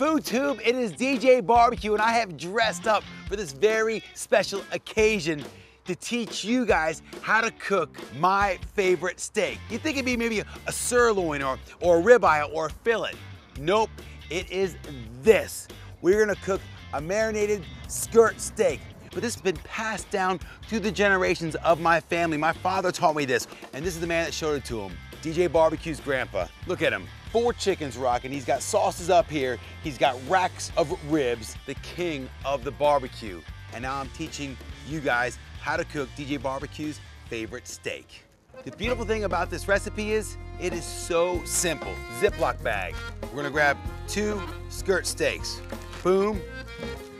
Food Tube, it is DJ BBQ, and I have dressed up for this very special occasion to teach you guys how to cook my favorite steak. You think it'd be maybe a sirloin or a ribeye or a fillet. Nope, it is this. We're gonna cook a marinated skirt steak. But this has been passed down through the generations of my family. My father taught me this, and this is the man that showed it to him. DJ BBQ's grandpa. Look at him. 4 chickens rocking. He's got sauces up here. He's got racks of ribs, the king of the barbecue. And now I'm teaching you guys how to cook DJ BBQ's favorite steak. The beautiful thing about this recipe is it is so simple. Ziploc bag. We're gonna grab 2 skirt steaks. Boom,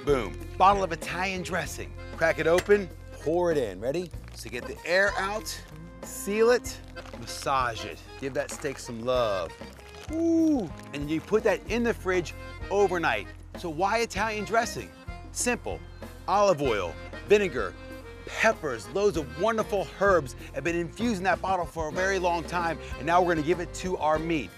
boom. Bottle of Italian dressing. Crack it open, pour it in. Ready? So get the air out, seal it, massage it. Give that steak some love. Ooh. And you put that in the fridge overnight. So why Italian dressing? Simple. Olive oil, vinegar, peppers, loads of wonderful herbs have been infused in that bottle for a very long time, and now we're gonna give it to our meat.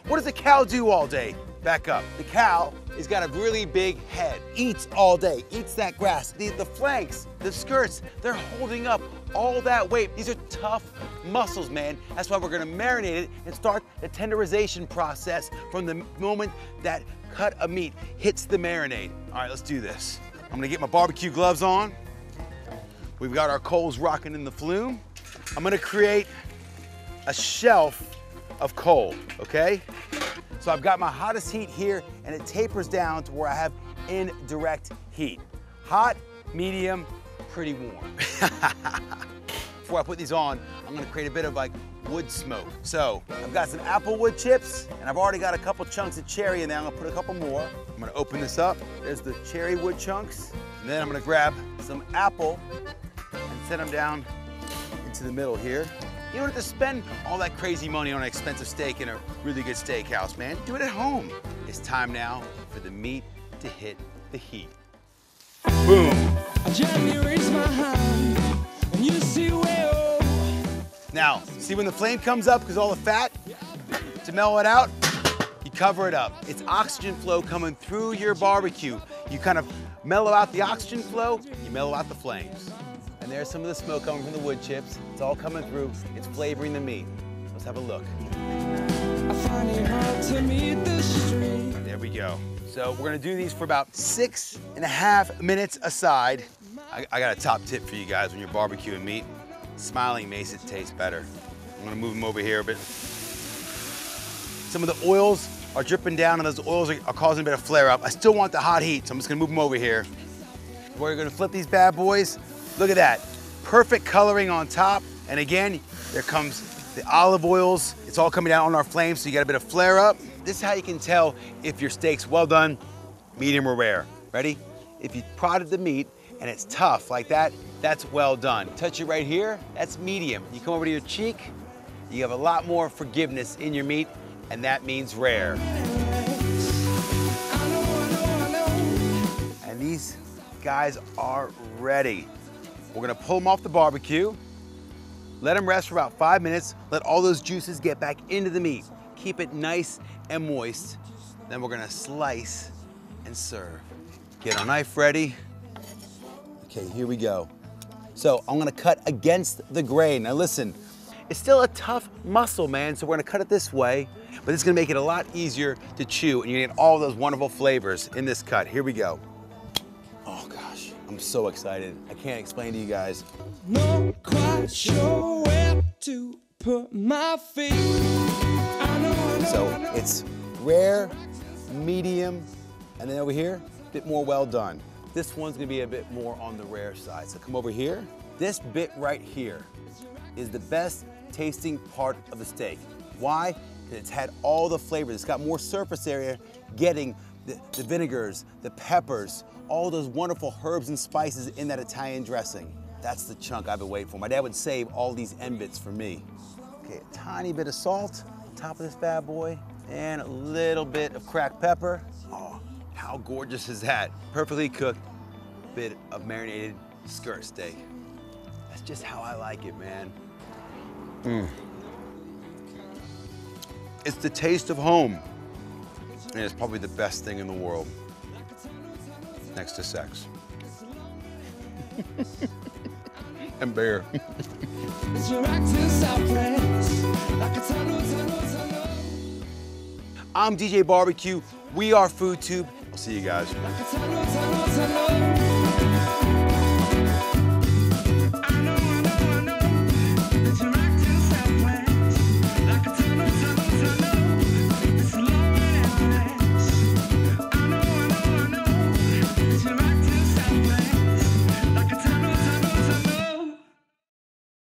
What does a cow do all day? Back up. The cow has got a really big head, eats all day, eats that grass. The flanks, the skirts, they're holding up all that weight. These are tough muscles, man. That's why we're gonna marinate it and start the tenderization process from the moment that cut of meat hits the marinade. All right, let's do this. I'm gonna get my barbecue gloves on. We've got our coals rocking in the flume. I'm gonna create a shelf of coal, okay? So I've got my hottest heat here, and it tapers down to where I have indirect heat. Hot, medium, pretty warm. Before I put these on, I'm gonna create a bit of like wood smoke. So I've got some apple wood chips, and I've already got a couple chunks of cherry in there. I'm gonna put a couple more. I'm gonna open this up. There's the cherry wood chunks. And then I'm gonna grab some apple and set them down into the middle here. You don't have to spend all that crazy money on an expensive steak in a really good steakhouse, man. Do it at home. It's time now for the meat to hit the heat. Boom. Now, see when the flame comes up because all the fat, to mellow it out, you cover it up. It's oxygen flow coming through your barbecue. You kind of mellow out the oxygen flow, you mellow out the flames. And there's some of the smoke coming from the wood chips. It's all coming through. It's flavoring the meat. Let's have a look. I find it hard to meet the street. There we go. So we're gonna do these for about 6.5 minutes aside. I got a top tip for you guys when you're barbecuing meat. Smiling makes it taste better. I'm gonna move them over here a bit. Some of the oils are dripping down and those oils are causing a bit of flare up. I still want the hot heat, so I'm just gonna move them over here. We're gonna flip these bad boys. Look at that, perfect coloring on top. And again, there comes the olive oils. It's all coming down on our flame, so you got a bit of flare up. This is how you can tell if your steak's well done, medium or rare. Ready? If you prodded the meat and it's tough like that, that's well done. Touch it right here, that's medium. You come over to your cheek, you have a lot more forgiveness in your meat, and that means rare. And these guys are ready. We're gonna pull them off the barbecue, let them rest for about 5 minutes, let all those juices get back into the meat. Keep it nice and moist. Then we're gonna slice and serve. Get our knife ready. Okay, here we go. So I'm gonna cut against the grain. Now listen, it's still a tough muscle, man, so we're gonna cut it this way, but it's gonna make it a lot easier to chew, and you're gonna get all those wonderful flavors in this cut. Here we go. Oh gosh, I'm so excited. I can't explain to you guys. Not quite sure where to put my feet. So it's rare, medium, and then over here, a bit more well done. This one's gonna be a bit more on the rare side. So come over here. This bit right here is the best tasting part of the steak. Why? Because it's had all the flavors. It's got more surface area getting the vinegars, the peppers, all those wonderful herbs and spices in that Italian dressing. That's the chunk I've been waiting for. My dad would save all these end bits for me. Okay, a tiny bit of salt on top of this bad boy, and a little bit of cracked pepper. Oh, how gorgeous is that? Perfectly cooked bit of marinated skirt steak. That's just how I like it, man. It's the taste of home. And it's probably the best thing in the world, next to sex. And beer. I'm DJ BBQ. We are FoodTube. I'll see you guys.